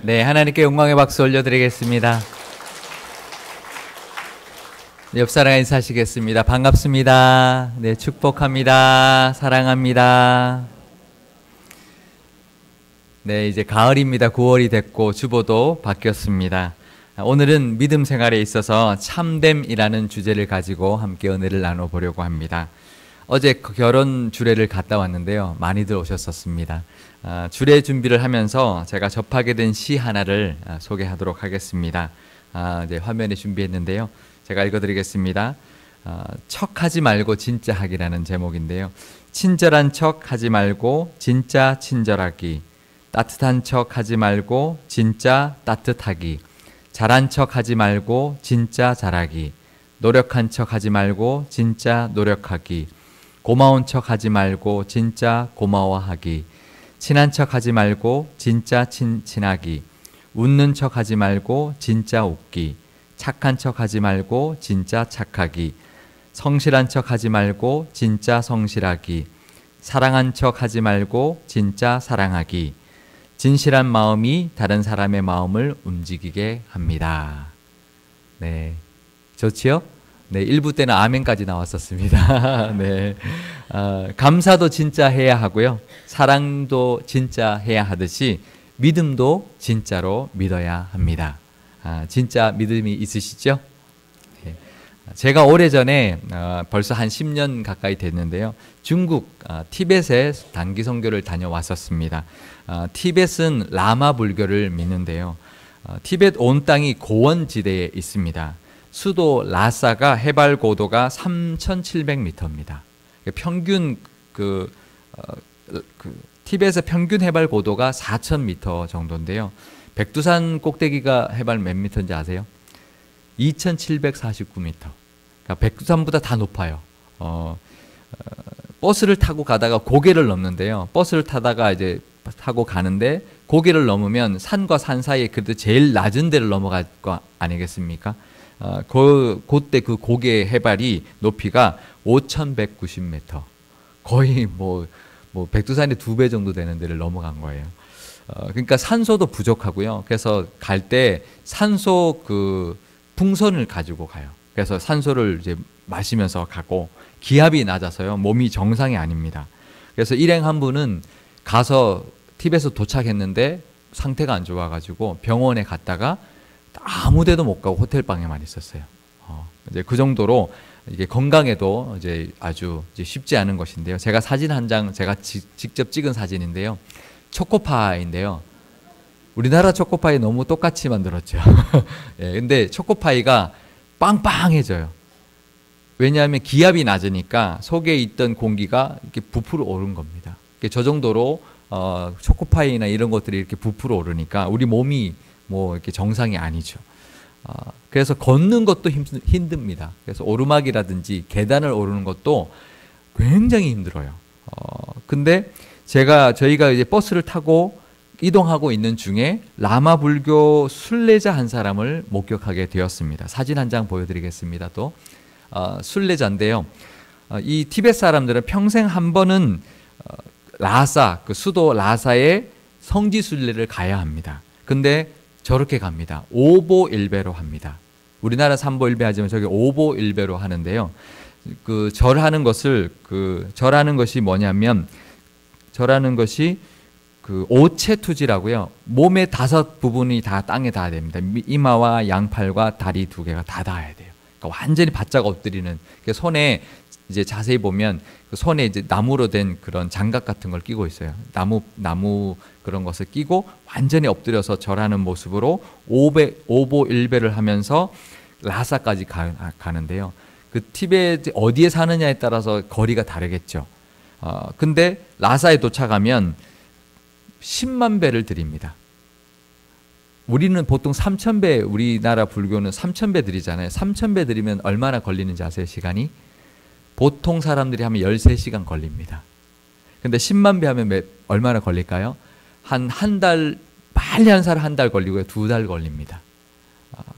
네, 하나님께 영광의 박수 올려드리겠습니다. 옆 사람 인사하시겠습니다. 반갑습니다. 네, 축복합니다. 사랑합니다. 네, 이제 가을입니다. 9월이 됐고 주보도 바뀌었습니다. 오늘은 믿음 생활에 있어서 참됨이라는 주제를 가지고 함께 은혜를 나눠보려고 합니다. 어제 결혼 주례를 갔다 왔는데요. 많이들 오셨었습니다. 주례 준비를 하면서 제가 접하게 된 시 하나를 소개하도록 하겠습니다. 이제 화면에 준비했는데요. 제가 읽어드리겠습니다. 척하지 말고 진짜 하기라는 제목인데요. 친절한 척 하지 말고 진짜 친절하기, 따뜻한 척 하지 말고 진짜 따뜻하기, 잘한 척 하지 말고 진짜 잘하기, 노력한 척 하지 말고 진짜 노력하기, 고마운 척 하지 말고 진짜 고마워하기, 친한 척 하지 말고 진짜 친하기, 웃는 척 하지 말고 진짜 웃기, 착한 척 하지 말고 진짜 착하기, 성실한 척 하지 말고 진짜 성실하기, 사랑한 척 하지 말고 진짜 사랑하기, 진실한 마음이 다른 사람의 마음을 움직이게 합니다. 네, 좋지요? 네, 1부 때는 아멘까지 나왔었습니다. 네, 감사도 진짜 해야 하고요. 사랑도 진짜 해야 하듯이 믿음도 진짜로 믿어야 합니다. 진짜 믿음이 있으시죠? 네. 제가 오래전에 벌써 한 10년 가까이 됐는데요. 중국 티벳에 단기 선교를 다녀왔었습니다. 티벳은 라마 불교를 믿는데요. 티벳 온 땅이 고원지대에 있습니다. 수도 라사가 해발 고도가 3,700m입니다. 평균 티벳의 평균 해발 고도가 4,000m 정도인데요. 백두산 꼭대기가 해발 몇 미터인지 아세요? 2,749m. 그러니까 백두산보다 다 높아요. 버스를 타고 가다가 고개를 넘는데요. 버스를 타다가 이제 타고 가는데 고개를 넘으면 산과 산 사이에 그래도 제일 낮은 데를 넘어갈 거 아니겠습니까? 그때 그 고개 해발이 높이가 5,190m. 거의 뭐 백두산의 2배 정도 되는 데를 넘어간 거예요. 그러니까 산소도 부족하고요. 그래서 갈 때 산소 풍선을 가지고 가요. 그래서 산소를 이제 마시면서 가고 기압이 낮아서요. 몸이 정상이 아닙니다. 그래서 일행 한 분은 가서 티벳에 도착했는데 상태가 안 좋아가지고 병원에 갔다가 아무 데도 못 가고 호텔방에만 있었어요. 이제 그 정도로 이게 건강에도 이제 아주 이제 쉽지 않은 것인데요. 제가 사진 한 장 제가 직접 찍은 사진인데요. 초코파이인데요. 우리나라 초코파이 너무 똑같이 만들었죠. 예, 근데 초코파이가 빵빵해져요. 왜냐하면 기압이 낮으니까 속에 있던 공기가 이렇게 부풀어 오른 겁니다. 저 정도로 초코파이나 이런 것들이 이렇게 부풀어 오르니까 우리 몸이 뭐 이렇게 정상이 아니죠. 그래서 걷는 것도 힘듭니다. 그래서 오르막이라든지 계단을 오르는 것도 굉장히 힘들어요. 근데 저희가 이제 버스를 타고 이동하고 있는 중에 라마 불교 순례자 한 사람을 목격하게 되었습니다. 사진 한 장 보여드리겠습니다. 또 순례자인데요. 이 티벳 사람들은 평생 한 번은 라사, 그 수도 라사의 성지 순례를 가야 합니다. 근데 저렇게 갑니다. 오보일배로 합니다. 우리나라 삼보일배 하지만 저기 오보일배로 하는데요. 절하는 것이 뭐냐면 절하는 것이 오체투지라고요. 몸의 5부분이 다 땅에 닿아야 됩니다. 이마와 양팔과 다리 2개가 다 닿아야 돼요. 그러니까 완전히 바짝 엎드리는. 손에 이제 자세히 보면 그 손에 이제 나무로 된 그런 장갑 같은 걸 끼고 있어요. 나무 그런 것을 끼고 완전히 엎드려서 절하는 모습으로 오보일배를 하면서 라사까지 가는데요. 그 티벳 어디에 사느냐에 따라서 거리가 다르겠죠. 근데 라사에 도착하면 10만 배를 드립니다. 우리는 보통 3,000배, 우리나라 불교는 3,000배 드리잖아요. 3,000배 드리면 얼마나 걸리는지 아세요, 시간이? 보통 사람들이 하면 13시간 걸립니다. 근데 10만 배 하면 얼마나 걸릴까요? 한 달, 빨리 한 사람 한 달 걸리고요. 2달 걸립니다.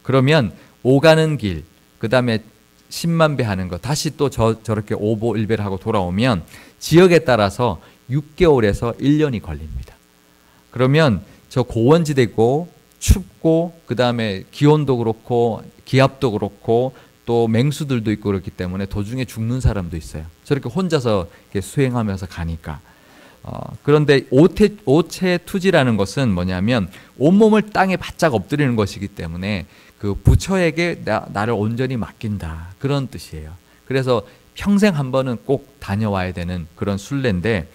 그러면 오가는 길, 그 다음에 10만 배 하는 거, 다시 또 저렇게 오보일배를 하고 돌아오면 지역에 따라서 6개월에서 1년이 걸립니다. 그러면 저 고원지대고 춥고 그다음에 기온도 그렇고 기압도 그렇고 또 맹수들도 있고 그렇기 때문에 도중에 죽는 사람도 있어요. 저렇게 혼자서 이렇게 수행하면서 가니까. 그런데 오체 투지라는 것은 뭐냐면 온몸을 땅에 바짝 엎드리는 것이기 때문에 그 부처에게 나를 온전히 맡긴다, 그런 뜻이에요. 그래서 평생 한 번은 꼭 다녀와야 되는 그런 순례인데,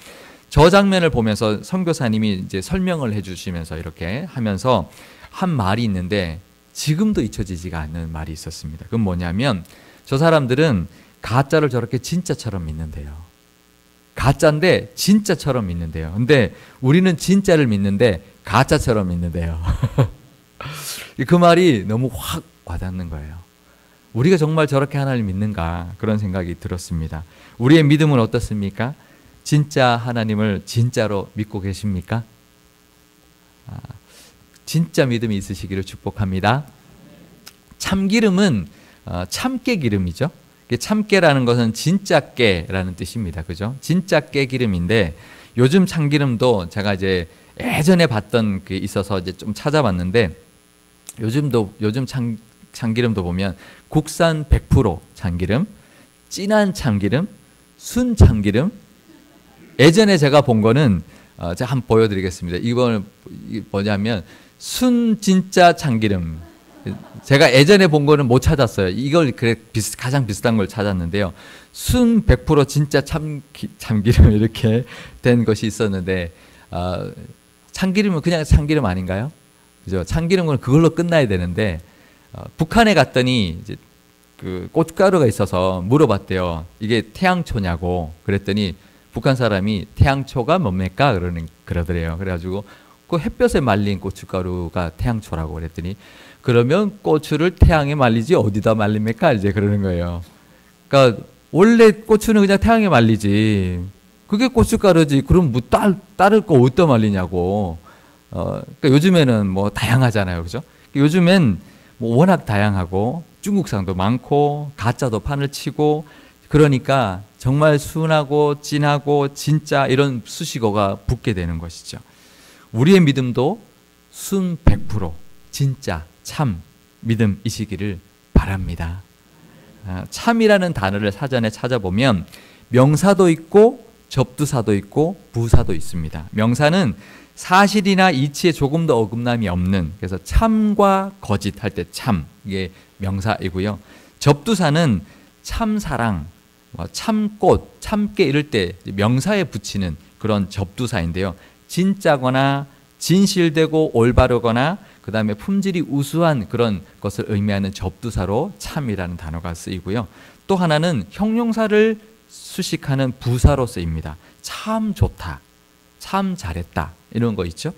저 장면을 보면서 선교사님이 이제 설명을 해주시면서 이렇게 하면서 한 말이 있는데 지금도 잊혀지지가 않는 말이 있었습니다. 그건 뭐냐면, 저 사람들은 가짜를 저렇게 진짜처럼 믿는데요. 가짜인데 진짜처럼 믿는데요. 근데 우리는 진짜를 믿는데 가짜처럼 믿는데요. 그 말이 너무 확 와닿는 거예요. 우리가 정말 저렇게 하나님을 믿는가, 그런 생각이 들었습니다. 우리의 믿음은 어떻습니까? 진짜 하나님을 진짜로 믿고 계십니까? 진짜 믿음이 있으시기를 축복합니다. 참기름은 참깨 기름이죠. 참깨라는 것은 진짜 깨라는 뜻입니다. 그죠? 진짜 깨 기름인데, 요즘 참기름도 제가 이제 예전에 봤던 게 있어서 이제 좀 찾아봤는데, 요즘 참기름도 보면 국산 100% 참기름, 진한 참기름, 순 참기름. 예전에 제가 본 거는 제가 한번 보여드리겠습니다. 이건 뭐냐면 순 진짜 참기름. 제가 예전에 본 거는 못 찾았어요. 이걸 가장 비슷한 걸 찾았는데요. 순 100% 진짜 참기름 이렇게 된 것이 있었는데, 참기름은 그냥 참기름 아닌가요? 그죠? 참기름은 그걸로 끝나야 되는데, 북한에 갔더니 이제 그 고춧가루가 있어서 물어봤대요. 이게 태양초냐고. 그랬더니 북한 사람이 태양초가 뭡니까? 그러더래요. 그래가지고 그 햇볕에 말린 고춧가루가 태양초라고 그랬더니, 그러면 고추를 태양에 말리지 어디다 말립니까? 이제 그러는 거예요. 그러니까 원래 고추는 그냥 태양에 말리지. 그게 고춧가루지. 그럼 뭐 다를 거 어디다 말리냐고. 그러니까 요즘에는 뭐 다양하잖아요. 그죠? 요즘엔 뭐 워낙 다양하고 중국산도 많고 가짜도 판을 치고, 그러니까 정말 순하고 진하고 진짜 이런 수식어가 붙게 되는 것이죠. 우리의 믿음도 순 100% 진짜 참 믿음이시기를 바랍니다. 참이라는 단어를 사전에 찾아보면 명사도 있고 접두사도 있고 부사도 있습니다. 명사는 사실이나 이치에 조금 더 어긋남이 없는, 그래서 참과 거짓 할 때 참, 이게 명사이고요. 접두사는 참사랑, 참꽃, 참깨 이럴 때 명사에 붙이는 그런 접두사인데요. 진짜거나 진실되고 올바르거나 그 다음에 품질이 우수한 그런 것을 의미하는 접두사로 참이라는 단어가 쓰이고요. 또 하나는 형용사를 수식하는 부사로 쓰입니다. 참 좋다, 참 잘했다, 이런 거 있죠.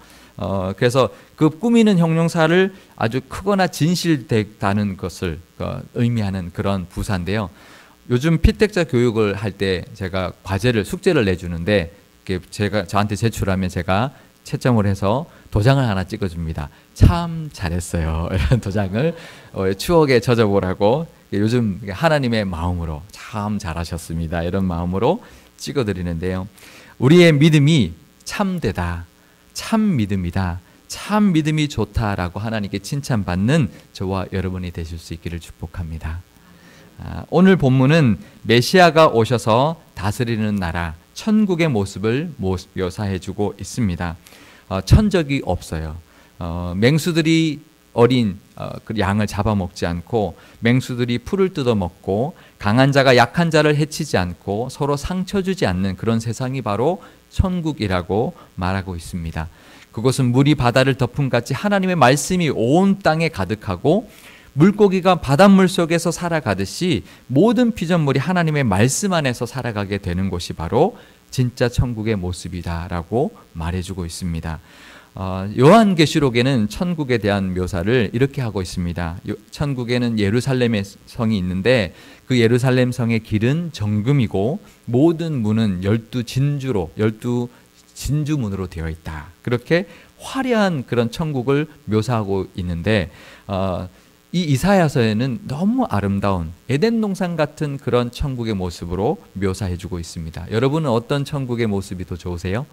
그래서 그 꾸미는 형용사를 아주 크거나 진실되다는 것을 의미하는 그런 부사인데요. 요즘 피택자 교육을 할 때 제가 숙제를 내주는데, 저한테 제출하면 제가 채점을 해서 도장을 하나 찍어줍니다. 참 잘했어요. 이런 도장을 추억에 젖어보라고, 요즘 하나님의 마음으로 참 잘하셨습니다, 이런 마음으로 찍어드리는데요. 우리의 믿음이 참되다, 참 믿음이다, 참 믿음이 좋다라고 하나님께 칭찬받는 저와 여러분이 되실 수 있기를 축복합니다. 오늘 본문은 메시아가 오셔서 다스리는 나라, 천국의 모습을 묘사해주고 있습니다. 천적이 없어요. 맹수들이 어린 그 양을 잡아먹지 않고, 맹수들이 풀을 뜯어먹고, 강한 자가 약한 자를 해치지 않고 서로 상처 주지 않는 그런 세상이 바로 천국이라고 말하고 있습니다. 그것은 물이 바다를 덮음같이 하나님의 말씀이 온 땅에 가득하고, 물고기가 바닷물 속에서 살아가듯이 모든 피조물이 하나님의 말씀 안에서 살아가게 되는 곳이 바로 진짜 천국의 모습이다라고 말해주고 있습니다. 요한계시록에는 천국에 대한 묘사를 이렇게 하고 있습니다. 천국에는 예루살렘의 성이 있는데, 그 예루살렘 성의 길은 정금이고 모든 문은 12 진주문으로 되어 있다. 그렇게 화려한 그런 천국을 묘사하고 있는데, 이 이사야서에는 너무 아름다운 에덴 동산 같은 그런 천국의 모습으로 묘사해주고 있습니다. 여러분은 어떤 천국의 모습이 더 좋으세요?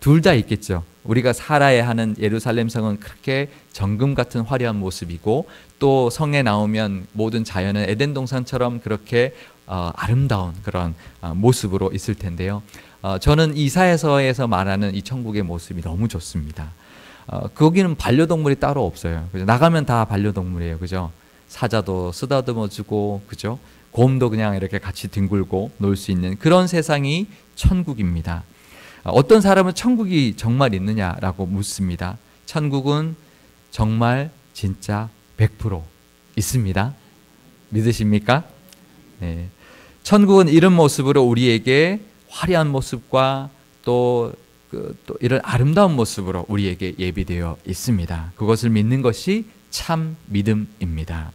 둘 다 있겠죠. 우리가 살아야 하는 예루살렘 성은 그렇게 정금 같은 화려한 모습이고, 또 성에 나오면 모든 자연은 에덴 동산처럼 그렇게 아름다운 그런 모습으로 있을 텐데요. 저는 이사야서에서 말하는 이 천국의 모습이 너무 좋습니다. 거기는 반려동물이 따로 없어요. 그죠? 나가면 다 반려동물이에요. 그죠? 사자도 쓰다듬어 주고, 그죠? 곰도 그냥 이렇게 같이 뒹굴고 놀 수 있는 그런 세상이 천국입니다. 어떤 사람은 천국이 정말 있느냐라고 묻습니다. 천국은 정말 진짜 100% 있습니다. 믿으십니까? 네. 천국은 이런 모습으로 우리에게 화려한 모습과 또 이런 아름다운 모습으로 우리에게 예비되어 있습니다. 그것을 믿는 것이 참 믿음입니다.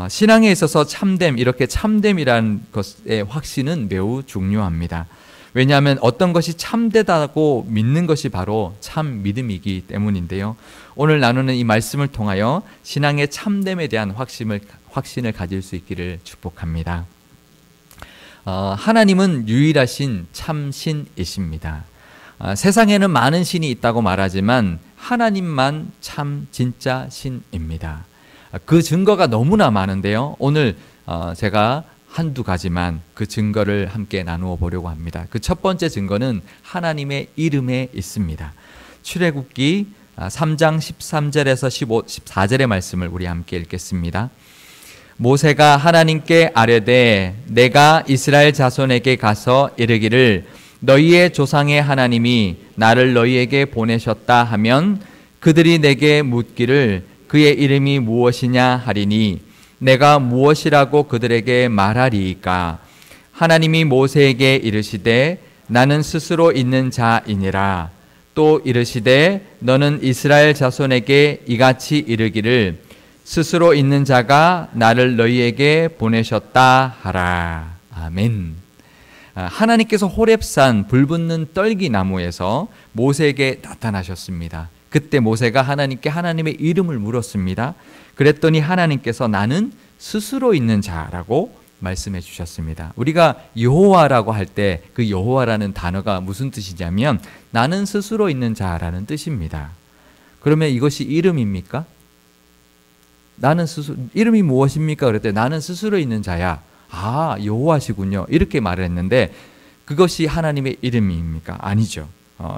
신앙에 있어서 참됨, 이렇게 참됨이라는 것의 확신은 매우 중요합니다. 왜냐하면 어떤 것이 참되다고 믿는 것이 바로 참 믿음이기 때문인데요. 오늘 나누는 이 말씀을 통하여 신앙의 참됨에 대한 확신을 가질 수 있기를 축복합니다. 하나님은 유일하신 참신이십니다. 세상에는 많은 신이 있다고 말하지만 하나님만 참 진짜 신입니다. 그 증거가 너무나 많은데요. 오늘 제가 한두 가지만 그 증거를 함께 나누어 보려고 합니다. 그 첫 번째 증거는 하나님의 이름에 있습니다. 출애굽기 3장 13절에서 14절의 말씀을 우리 함께 읽겠습니다. 모세가 하나님께 아뢰되 내가 이스라엘 자손에게 가서 이르기를 너희의 조상의 하나님이 나를 너희에게 보내셨다 하면 그들이 내게 묻기를 그의 이름이 무엇이냐 하리니 내가 무엇이라고 그들에게 말하리이까. 하나님이 모세에게 이르시되 나는 스스로 있는 자이니라. 또 이르시되 너는 이스라엘 자손에게 이같이 이르기를 스스로 있는 자가 나를 너희에게 보내셨다 하라. 아멘. 하나님께서 호렙산 불붙는 떨기나무에서 모세에게 나타나셨습니다. 그때 모세가 하나님께 하나님의 이름을 물었습니다. 그랬더니 하나님께서 나는 스스로 있는 자라고 말씀해 주셨습니다. 우리가 여호와라고 할 때 그 여호와라는 단어가 무슨 뜻이냐면 나는 스스로 있는 자라는 뜻입니다. 그러면 이것이 이름입니까? 나는 스스로, 이름이 무엇입니까? 그랬더니 나는 스스로 있는 자야. 아, 여호와시군요. 이렇게 말을 했는데 그것이 하나님의 이름입니까? 아니죠.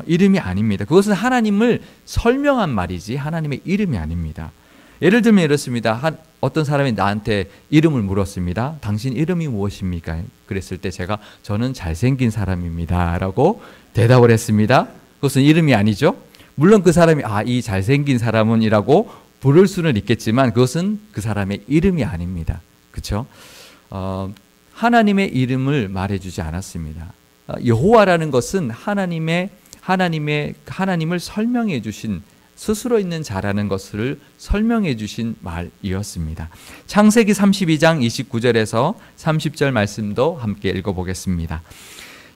이름이 아닙니다. 그것은 하나님을 설명한 말이지 하나님의 이름이 아닙니다. 예를 들면 이렇습니다. 어떤 사람이 나한테 이름을 물었습니다. 당신 이름이 무엇입니까? 그랬을 때 제가 저는 잘생긴 사람입니다 라고 대답을 했습니다. 그것은 이름이 아니죠. 물론 그 사람이 이 잘생긴 사람은 이라고 부를 수는 있겠지만 그것은 그 사람의 이름이 아닙니다. 그렇죠? 하나님의 이름을 말해주지 않았습니다. 여호와라는 것은 하나님을 설명해 주신 스스로 있는 자라는 것을 설명해 주신 말이었습니다. 창세기 32장 29절에서 30절 말씀도 함께 읽어보겠습니다.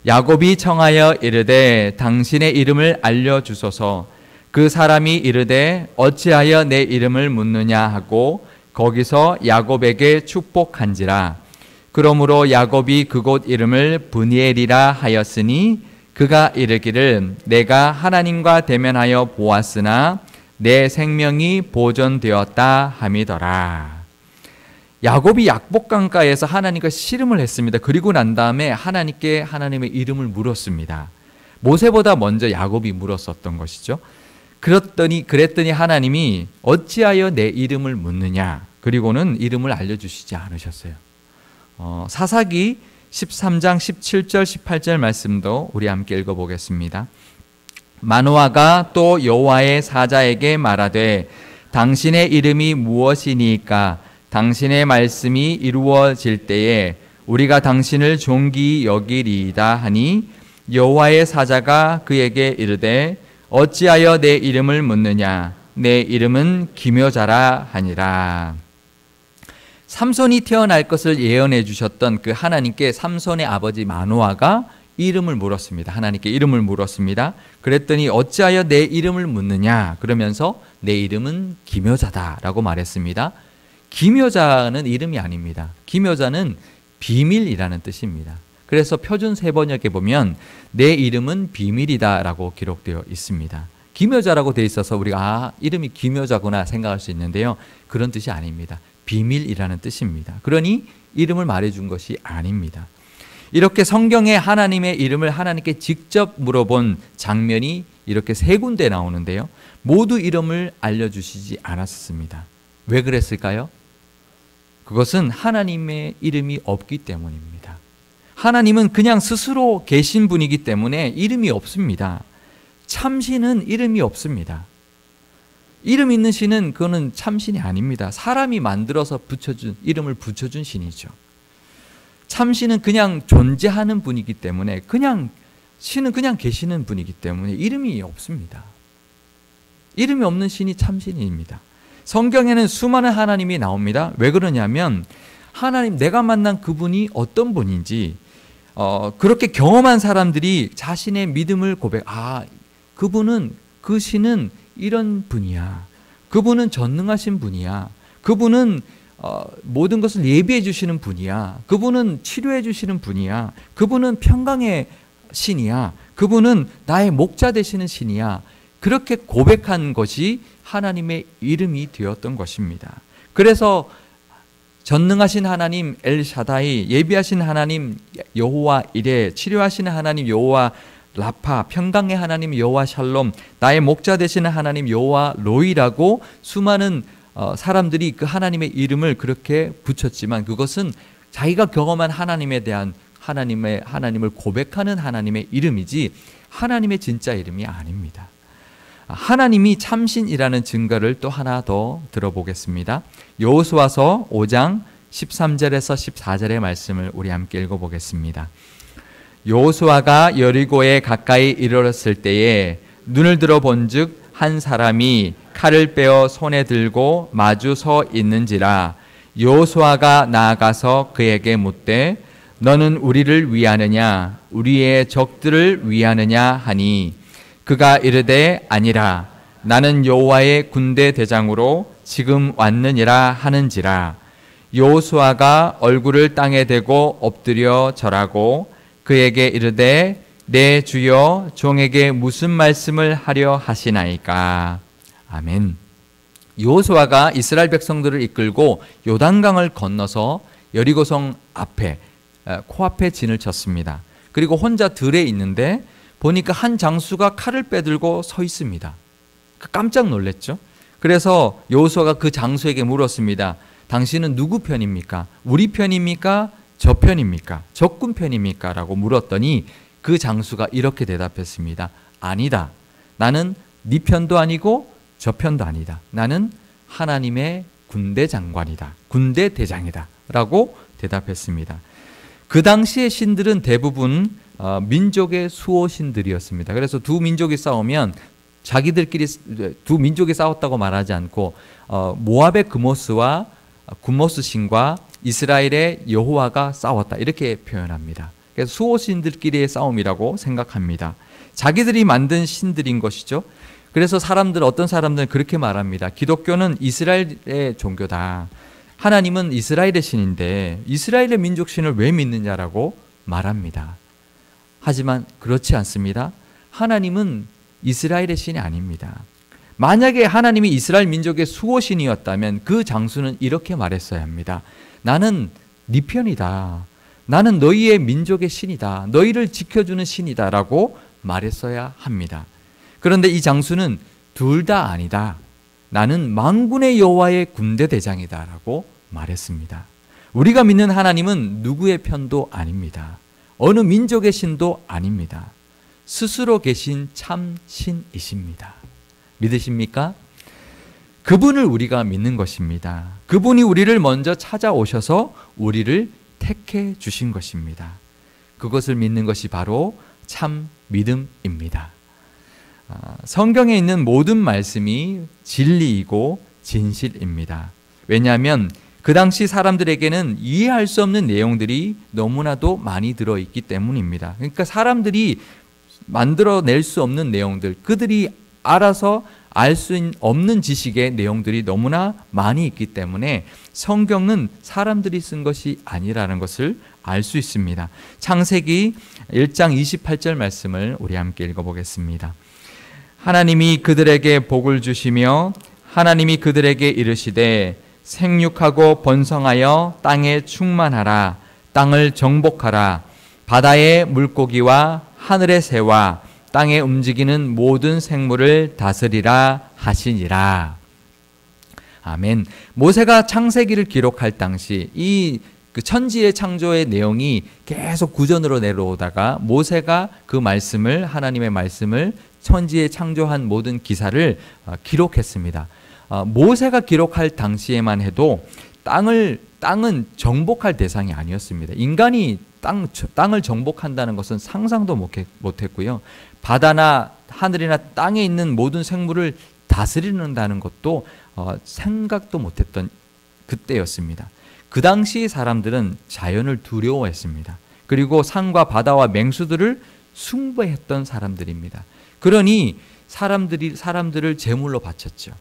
야곱이 청하여 이르되 당신의 이름을 알려주소서. 그 사람이 이르되 어찌하여 내 이름을 묻느냐 하고 거기서 야곱에게 축복한지라. 그러므로 야곱이 그곳 이름을 브니엘이라 하였으니 그가 이르기를 내가 하나님과 대면하여 보았으나 내 생명이 보존되었다 함이더라. 야곱이 약복강가에서 하나님과 씨름을 했습니다. 그리고 난 다음에 하나님께 하나님의 이름을 물었습니다. 모세보다 먼저 야곱이 물었었던 것이죠. 그랬더니 하나님이 어찌하여 내 이름을 묻느냐. 그리고는 이름을 알려주시지 않으셨어요. 사사기 13장 17절 18절 말씀도 우리 함께 읽어보겠습니다. 마노아가 또 여호와의 사자에게 말하되 당신의 이름이 무엇이니까 당신의 말씀이 이루어질 때에 우리가 당신을 존귀히 여기리이다 하니 여호와의 사자가 그에게 이르되 어찌하여 내 이름을 묻느냐 내 이름은 기묘자라 하니라. 삼손이 태어날 것을 예언해 주셨던 그 하나님께 삼손의 아버지 마노아가 이름을 물었습니다. 하나님께 이름을 물었습니다. 그랬더니 어찌하여 내 이름을 묻느냐 그러면서 내 이름은 기묘자다라고 말했습니다. 기묘자는 이름이 아닙니다. 기묘자는 비밀이라는 뜻입니다. 그래서 표준 세번역에 보면 내 이름은 비밀이다라고 기록되어 있습니다. 기묘자라고 되어 있어서 우리가 이름이 기묘자구나 생각할 수 있는데요. 그런 뜻이 아닙니다. 비밀이라는 뜻입니다. 그러니 이름을 말해준 것이 아닙니다. 이렇게 성경에 하나님의 이름을 하나님께 직접 물어본 장면이 이렇게 3군데 나오는데요. 모두 이름을 알려주시지 않았습니다. 왜 그랬을까요? 그것은 하나님의 이름이 없기 때문입니다. 하나님은 그냥 스스로 계신 분이기 때문에 이름이 없습니다. 참신은 이름이 없습니다. 이름 있는 신은 그거는 참신이 아닙니다. 사람이 만들어서 이름을 붙여준 신이죠. 참신은 그냥 존재하는 분이기 때문에 신은 그냥 계시는 분이기 때문에 이름이 없습니다. 이름이 없는 신이 참신입니다. 성경에는 수많은 하나님이 나옵니다. 왜 그러냐면 하나님, 내가 만난 그분이 어떤 분인지 그렇게 경험한 사람들이 자신의 믿음을 그 신은 이런 분이야. 그분은 전능하신 분이야. 그분은 모든 것을 예비해 주시는 분이야. 그분은 치료해 주시는 분이야. 그분은 평강의 신이야. 그분은 나의 목자 되시는 신이야. 그렇게 고백한 것이 하나님의 이름이 되었던 것입니다. 그래서 전능하신 하나님 엘샤다이, 예비하신 하나님 여호와 이레, 치료하시는 하나님 여호와 라파, 평강의 하나님 여호와 샬롬, 나의 목자 되시는 하나님 여호와 로이라고 수많은 사람들이 그 하나님의 이름을 그렇게 붙였지만 그것은 자기가 경험한 하나님에 대한 하나님을 고백하는 하나님의 이름이지 하나님의 진짜 이름이 아닙니다. 하나님이 참신이라는 증거를 또 하나 더 들어보겠습니다. 여호수아서 5장 13절에서 14절의 말씀을 우리 함께 읽어보겠습니다. 여호수아가 여리고에 가까이 이르렀을 때에 눈을 들어 본즉 한 사람이 칼을 빼어 손에 들고 마주 서 있는지라. 여호수아가 나아가서 그에게 묻되 너는 우리를 위하느냐 우리의 적들을 위하느냐 하니 그가 이르되 아니라 나는 여호와의 군대 대장으로 지금 왔느니라 하는지라. 여호수아가 얼굴을 땅에 대고 엎드려 절하고 그에게 이르되 내 주여 종에게 무슨 말씀을 하려 하시나이까. 아멘. 여호수아가 이스라엘 백성들을 이끌고 요단강을 건너서 여리고성 앞에 코앞에 진을 쳤습니다. 그리고 혼자 들에 있는데 보니까 한 장수가 칼을 빼들고 서 있습니다. 깜짝 놀랐죠. 그래서 여호수아가 그 장수에게 물었습니다. 당신은 누구 편입니까? 우리 편입니까? 저 편입니까? 적군 편입니까? 라고 물었더니 그 장수가 이렇게 대답했습니다. 아니다. 나는 네 편도 아니고 저 편도 아니다. 나는 하나님의 군대 장관이다. 군대 대장이다. 라고 대답했습니다. 그 당시의 신들은 대부분 민족의 수호신들이었습니다. 그래서 두 민족이 싸우면 자기들끼리 두 민족이 싸웠다고 말하지 않고 모압의 그모스와 군모스 신과 이스라엘의 여호와가 싸웠다 이렇게 표현합니다. 그래서 수호신들끼리의 싸움이라고 생각합니다. 자기들이 만든 신들인 것이죠. 그래서 어떤 사람들은 그렇게 말합니다. 기독교는 이스라엘의 종교다. 하나님은 이스라엘의 신인데 이스라엘의 민족 신을 왜 믿느냐라고 말합니다. 하지만 그렇지 않습니다. 하나님은 이스라엘의 신이 아닙니다. 만약에 하나님이 이스라엘 민족의 수호신이었다면 그 장수는 이렇게 말했어야 합니다. 나는 네 편이다. 나는 너희의 민족의 신이다. 너희를 지켜주는 신이다 라고 말했어야 합니다. 그런데 이 장수는 둘 다 아니다. 나는 만군의 여호와의 군대 대장이다 라고 말했습니다. 우리가 믿는 하나님은 누구의 편도 아닙니다. 어느 민족의 신도 아닙니다. 스스로 계신 참 신이십니다. 믿으십니까? 그분을 우리가 믿는 것입니다. 그분이 우리를 먼저 찾아오셔서 우리를 택해 주신 것입니다. 그것을 믿는 것이 바로 참 믿음입니다. 성경에 있는 모든 말씀이 진리이고 진실입니다. 왜냐하면 그 당시 사람들에게는 이해할 수 없는 내용들이 너무나도 많이 들어있기 때문입니다. 그러니까 사람들이 만들어낼 수 없는 내용들, 그들이 알아서 알 수 없는 지식의 내용들이 너무나 많이 있기 때문에 성경은 사람들이 쓴 것이 아니라는 것을 알 수 있습니다. 창세기 1장 28절 말씀을 우리 함께 읽어보겠습니다. 하나님이 그들에게 복을 주시며 하나님이 그들에게 이르시되 생육하고 번성하여 땅에 충만하라. 땅을 정복하라. 바다의 물고기와 하늘의 새와 땅에 움직이는 모든 생물을 다스리라 하시니라. 아멘. 모세가 창세기를 기록할 당시 이 천지의 창조의 내용이 계속 구전으로 내려오다가 모세가 그 말씀을, 하나님의 말씀을, 천지에 창조한 모든 기사를 기록했습니다. 모세가 기록할 당시에만 해도 땅은 정복할 대상이 아니었습니다. 인간이 땅을 정복한다는 것은 상상도 못했고요. 바다나 하늘이나 땅에 있는 모든 생물을 다스린다는 것도 생각도 못했던 그때였습니다. 그 당시 사람들은 자연을 두려워했습니다. 그리고 산과 바다와 맹수들을 숭배했던 사람들입니다. 그러니 사람들을 제물로 바쳤죠.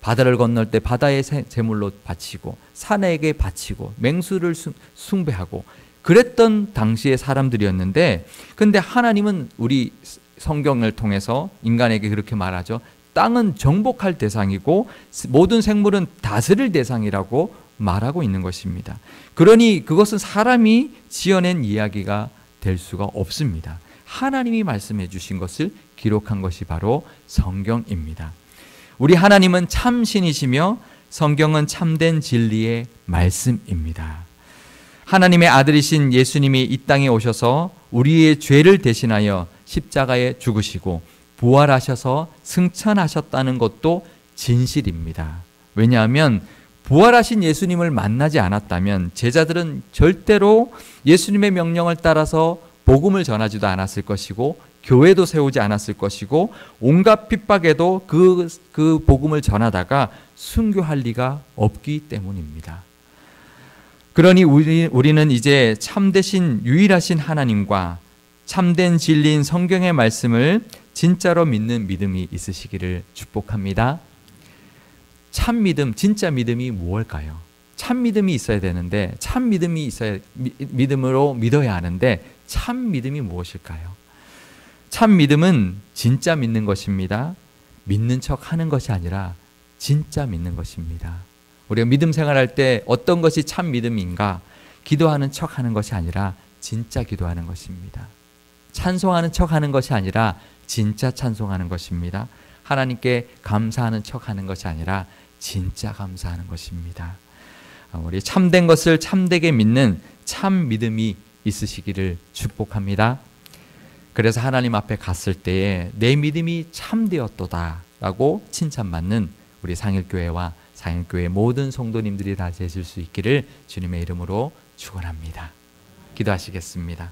바다를 건널 때 바다의 제물로 바치고 산에게 바치고 맹수를 숭배하고 그랬던 당시의 사람들이었는데, 근데 하나님은 우리 성경을 통해서 인간에게 그렇게 말하죠. 땅은 정복할 대상이고 모든 생물은 다스릴 대상이라고 말하고 있는 것입니다. 그러니 그것은 사람이 지어낸 이야기가 될 수가 없습니다. 하나님이 말씀해 주신 것을 기록한 것이 바로 성경입니다. 우리 하나님은 참신이시며 성경은 참된 진리의 말씀입니다. 하나님의 아들이신 예수님이 이 땅에 오셔서 우리의 죄를 대신하여 십자가에 죽으시고 부활하셔서 승천하셨다는 것도 진실입니다. 왜냐하면 부활하신 예수님을 만나지 않았다면 제자들은 절대로 예수님의 명령을 따라서 복음을 전하지도 않았을 것이고 교회도 세우지 않았을 것이고 온갖 핍박에도 그 복음을 전하다가 순교할 리가 없기 때문입니다. 그러니 우리는 이제 참되신 유일하신 하나님과 참된 진리인 성경의 말씀을 진짜로 믿는 믿음이 있으시기를 축복합니다. 참 믿음, 진짜 믿음이 무엇일까요? 참 믿음이 있어야 되는데, 참 믿음이 있어야, 믿음으로 믿어야 하는데, 참 믿음이 무엇일까요? 참 믿음은 진짜 믿는 것입니다. 믿는 척 하는 것이 아니라 진짜 믿는 것입니다. 우리가 믿음 생활할 때 어떤 것이 참 믿음인가? 기도하는 척 하는 것이 아니라 진짜 기도하는 것입니다. 찬송하는 척 하는 것이 아니라 진짜 찬송하는 것입니다. 하나님께 감사하는 척 하는 것이 아니라 진짜 감사하는 것입니다. 우리 참된 것을 참되게 믿는 참 믿음이 있으시기를 축복합니다. 그래서 하나님 앞에 갔을 때에 내 믿음이 참되었도다 라고 칭찬받는 우리 상일교회와 상일교회 모든 성도님들이 다 되실 수 있기를 주님의 이름으로 축원합니다. 기도하시겠습니다.